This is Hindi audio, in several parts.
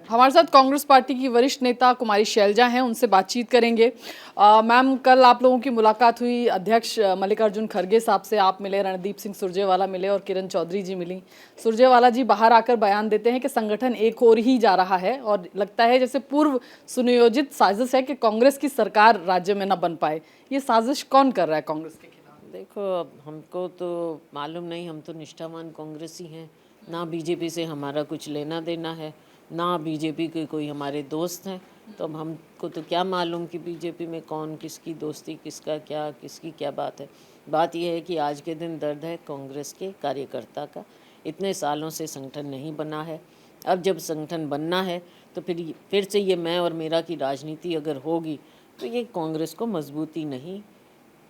हमारे साथ कांग्रेस पार्टी की वरिष्ठ नेता कुमारी शैलजा हैं, उनसे बातचीत करेंगे। मैम, कल आप लोगों की मुलाकात हुई, अध्यक्ष मल्लिकार्जुन खड़गे साहब से आप मिले, रणदीप सिंह सुरजेवाला मिले और किरण चौधरी जी मिली। सुरजेवाला जी बाहर आकर बयान देते हैं कि संगठन एक और ही जा रहा है और लगता है जैसे पूर्व सुनियोजित साजिश है कि कांग्रेस की सरकार राज्य में न बन पाए। ये साजिश कौन कर रहा है कांग्रेस के खिलाफ? देखो, अब हमको तो मालूम नहीं, हम तो निष्ठावान कांग्रेसी हैं। ना बीजेपी से हमारा कुछ लेना देना है, ना बीजेपी के कोई हमारे दोस्त हैं। तो अब हमको तो क्या मालूम कि बीजेपी में कौन किसकी दोस्ती, किसका क्या, किसकी क्या बात है। बात यह है कि आज के दिन दर्द है कांग्रेस के कार्यकर्ता का। इतने सालों से संगठन नहीं बना है। अब जब संगठन बनना है तो फिर से ये मैं और मेरा की राजनीति अगर होगी तो ये कांग्रेस को मजबूती नहीं,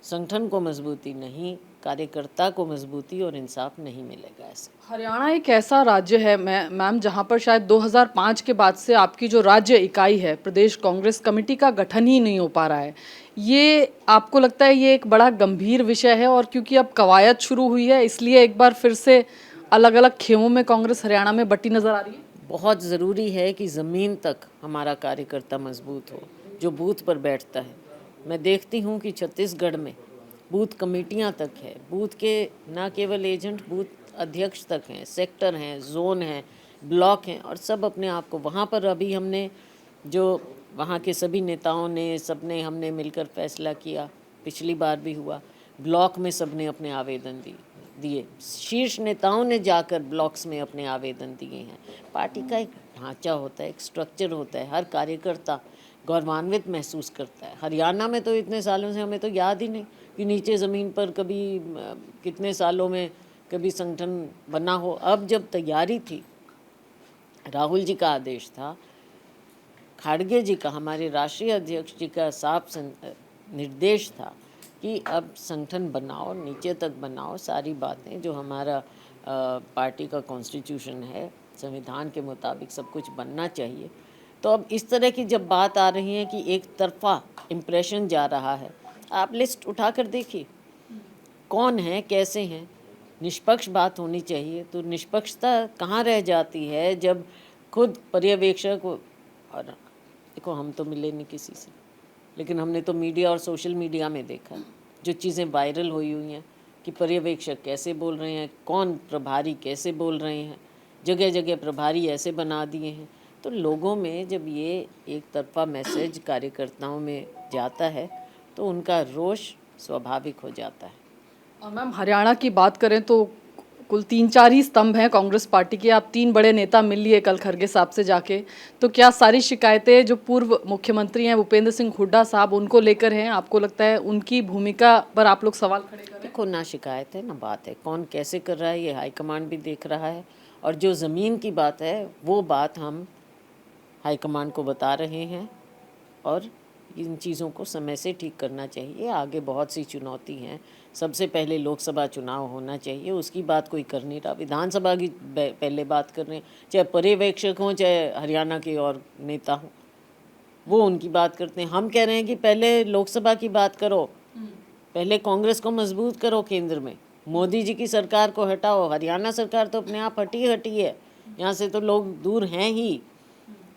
संगठन को मजबूती नहीं, कार्यकर्ता को मजबूती और इंसाफ नहीं मिलेगा। ऐसे हरियाणा एक ऐसा राज्य है मैम जहां पर शायद 2005 के बाद से आपकी जो राज्य इकाई है, प्रदेश कांग्रेस कमेटी का गठन ही नहीं हो पा रहा है। ये आपको लगता है ये एक बड़ा गंभीर विषय है? और क्योंकि अब कवायद शुरू हुई है इसलिए एक बार फिर से अलग अलग खेमों में कांग्रेस हरियाणा में बटी नजर आ रही है। बहुत ज़रूरी है कि ज़मीन तक हमारा कार्यकर्ता मजबूत हो, जो बूथ पर बैठता है। मैं देखती हूँ कि छत्तीसगढ़ में बूथ कमेटियाँ तक है, बूथ के न केवल एजेंट, बूथ अध्यक्ष तक हैं, सेक्टर हैं, जोन हैं, ब्लॉक हैं, और सब अपने आप को वहाँ पर अभी हमने जो वहाँ के सभी नेताओं ने, सबने हमने मिलकर फैसला किया, पिछली बार भी हुआ, ब्लॉक में सबने अपने आवेदन दिए, शीर्ष नेताओं ने जाकर ब्लॉक्स में अपने आवेदन दिए हैं। पार्टी का एक ढांचा होता है, एक स्ट्रक्चर होता है, हर कार्यकर्ता गौरवान्वित महसूस करता है। हरियाणा में तो इतने सालों से हमें तो याद ही नहीं कि नीचे ज़मीन पर कभी कितने सालों में कभी संगठन बना हो। अब जब तैयारी थी, राहुल जी का आदेश था, खड़गे जी का, हमारे राष्ट्रीय अध्यक्ष जी का साफ निर्देश था कि अब संगठन बनाओ, नीचे तक बनाओ, सारी बातें जो हमारा पार्टी का कॉन्स्टिट्यूशन है, संविधान के मुताबिक सब कुछ बनना चाहिए। तो अब इस तरह की जब बात आ रही है कि एक तरफा इम्प्रेशन जा रहा है, आप लिस्ट उठा कर देखिए कौन है, कैसे हैं। निष्पक्ष बात होनी चाहिए। तो निष्पक्षता कहाँ रह जाती है जब खुद पर्यवेक्षक, और देखो हम तो मिले नहीं किसी से, लेकिन हमने तो मीडिया और सोशल मीडिया में देखा जो चीज़ें वायरल हुई हैं कि पर्यवेक्षक कैसे बोल रहे हैं, कौन प्रभारी कैसे बोल रहे हैं, जगह जगह प्रभारी ऐसे बना दिए हैं। तो लोगों में जब ये एक तरफा मैसेज कार्यकर्ताओं में जाता है तो उनका रोष स्वाभाविक हो जाता है। मैम, हरियाणा की बात करें तो कुल 3-4 ही स्तंभ हैं कांग्रेस पार्टी के। आप 3 बड़े नेता मिल लिए कल खड़गे साहब से जाके, तो क्या सारी शिकायतें जो पूर्व मुख्यमंत्री हैं भूपेंद्र सिंह हुड्डा साहब उनको लेकर हैं? आपको लगता है उनकी भूमिका पर आप लोग सवाल खड़े कर रहे हैं? देखो, ना शिकायत है ना बात है, कौन कैसे कर रहा है ये हाईकमांड भी देख रहा है, और जो ज़मीन की बात है वो बात हम हाईकमांड को बता रहे हैं, और इन चीज़ों को समय से ठीक करना चाहिए। आगे बहुत सी चुनौती हैं। सबसे पहले लोकसभा चुनाव होना चाहिए, उसकी बात कोई कर नहीं रहा। विधानसभा की पहले बात कर रहे हैं, चाहे पर्यवेक्षक हों चाहे हरियाणा के और नेता हों, वो उनकी बात करते हैं। हम कह रहे हैं कि पहले लोकसभा की बात करो, पहले कांग्रेस को मजबूत करो केंद्र में, मोदी जी की सरकार को हटाओ। हरियाणा सरकार तो अपने आप हटी है, यहाँ से तो लोग दूर हैं ही।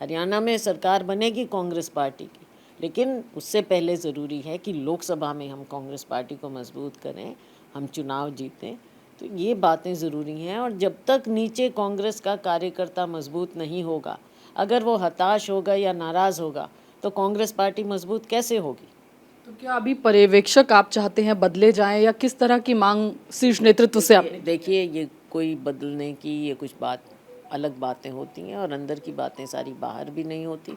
हरियाणा में सरकार बनेगी कांग्रेस पार्टी की, लेकिन उससे पहले ज़रूरी है कि लोकसभा में हम कांग्रेस पार्टी को मजबूत करें, हम चुनाव जीतें। तो ये बातें ज़रूरी हैं। और जब तक नीचे कांग्रेस का कार्यकर्ता मजबूत नहीं होगा, अगर वो हताश होगा या नाराज़ होगा, तो कांग्रेस पार्टी मजबूत कैसे होगी? तो क्या अभी पर्यवेक्षक आप चाहते हैं बदले जाएं, या किस तरह की मांग शीर्ष नेतृत्व से आपने? देखिए, ये कोई बदलने की ये कुछ बात, अलग बातें होती हैं और अंदर की बातें सारी बाहर भी नहीं होती।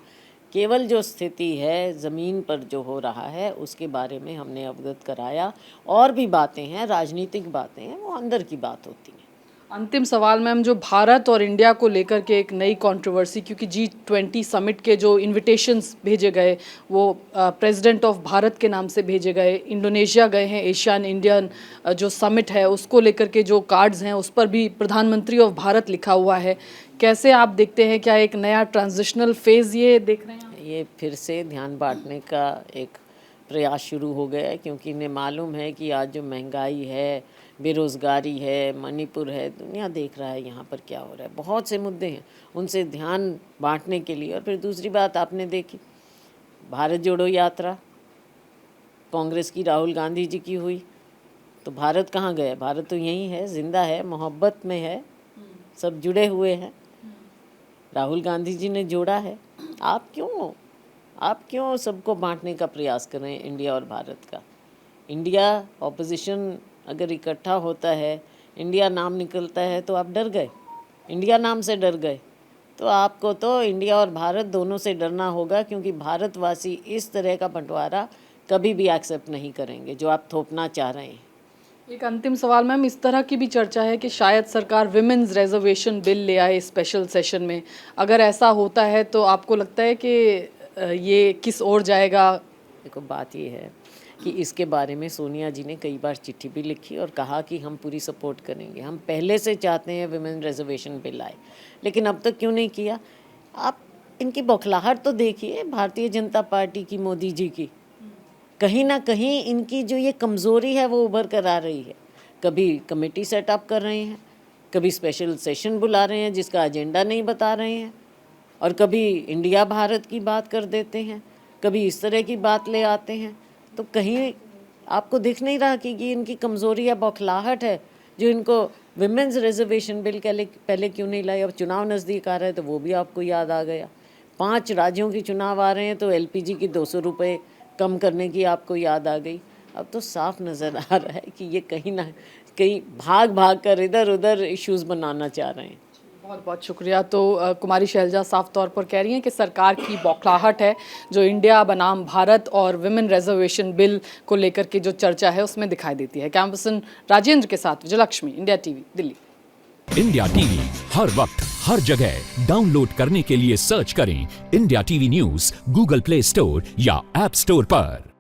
केवल जो स्थिति है ज़मीन पर जो हो रहा है उसके बारे में हमने अवगत कराया, और भी बातें हैं, राजनीतिक बातें हैं, वो अंदर की बात होती हैं। अंतिम सवाल मैम, जो भारत और इंडिया को लेकर के एक नई कंट्रोवर्सी, क्योंकि G20 समिट के जो इनविटेशंस भेजे गए वो प्रेसिडेंट ऑफ भारत के नाम से भेजे गए, इंडोनेशिया गए हैं, एशियन इंडियन जो समिट है उसको लेकर के जो कार्ड्स हैं उस पर भी प्रधानमंत्री ऑफ भारत लिखा हुआ है। कैसे आप देखते हैं, क्या एक नया ट्रांजिशनल फेज़ ये देख रहे हैं? ये फिर से ध्यान बांटने का एक प्रयास शुरू हो गया है, क्योंकि इन्हें मालूम है कि आज जो महंगाई है, बेरोज़गारी है, मणिपुर है, दुनिया देख रहा है यहाँ पर क्या हो रहा है। बहुत से मुद्दे हैं, उनसे ध्यान बांटने के लिए। और फिर दूसरी बात आपने देखी, भारत जोड़ो यात्रा कांग्रेस की राहुल गांधी जी की हुई, तो भारत कहाँ गए? भारत तो यहीं है, जिंदा है, मोहब्बत में है, सब जुड़े हुए हैं। राहुल गांधी जी ने जोड़ा है। आप क्यों सबको बांटने का प्रयास कर रहे हैं, इंडिया और भारत का? इंडिया ऑपोजिशन अगर इकट्ठा होता है, इंडिया नाम निकलता है तो आप डर गए, इंडिया नाम से डर गए। तो आपको तो इंडिया और भारत दोनों से डरना होगा, क्योंकि भारतवासी इस तरह का बंटवारा कभी भी एक्सेप्ट नहीं करेंगे जो आप थोपना चाह रहे हैं। एक अंतिम सवाल मैम, इस तरह की भी चर्चा है कि शायद सरकार विमेंस रिजर्वेशन बिल ले आए स्पेशल सेशन में। अगर ऐसा होता है तो आपको लगता है कि ये किस ओर जाएगा? देखो, बात ये है कि इसके बारे में सोनिया जी ने कई बार चिट्ठी भी लिखी और कहा कि हम पूरी सपोर्ट करेंगे, हम पहले से चाहते हैं विमेन रिजर्वेशन बिल आए, लेकिन अब तक क्यों नहीं किया? आप इनकी बौखलाहट तो देखिए भारतीय जनता पार्टी की, मोदी जी की। कहीं ना कहीं इनकी जो ये कमज़ोरी है वो उभर कर आ रही है। कभी कमेटी सेटअप कर रहे हैं, कभी स्पेशल सेशन बुला रहे हैं जिसका एजेंडा नहीं बता रहे हैं, और कभी इंडिया भारत की बात कर देते हैं, कभी इस तरह की बात ले आते हैं। तो कहीं आपको दिख नहीं रहा कि ये इनकी कमज़ोरी या बौखलाहट है जो इनको विमेंस रिजर्वेशन बिल पहले क्यों नहीं लाए? अब चुनाव नज़दीक आ रहा है तो वो भी आपको याद आ गया। 5 राज्यों की चुनाव आ रहे हैं तो एलपीजी की 200 रुपये कम करने की आपको याद आ गई। अब तो साफ नज़र आ रहा है कि ये कहीं ना कहीं भाग कर इधर उधर इश्यूज़ बनाना चाह रहे हैं। बहुत बहुत शुक्रिया। तो कुमारी शैलजा साफ तौर पर कह रही हैं कि सरकार की बौखलाहट है जो इंडिया बनाम भारत और विमेन रिजर्वेशन बिल को लेकर के जो चर्चा है उसमें दिखाई देती है। कैमरा पर्सन राजेंद्र के साथ Vijayalakshmi, India TV, Delhi. India TV हर वक्त हर जगह डाउनलोड करने के लिए सर्च करें India TV news Google Play Store या ऐप स्टोर पर।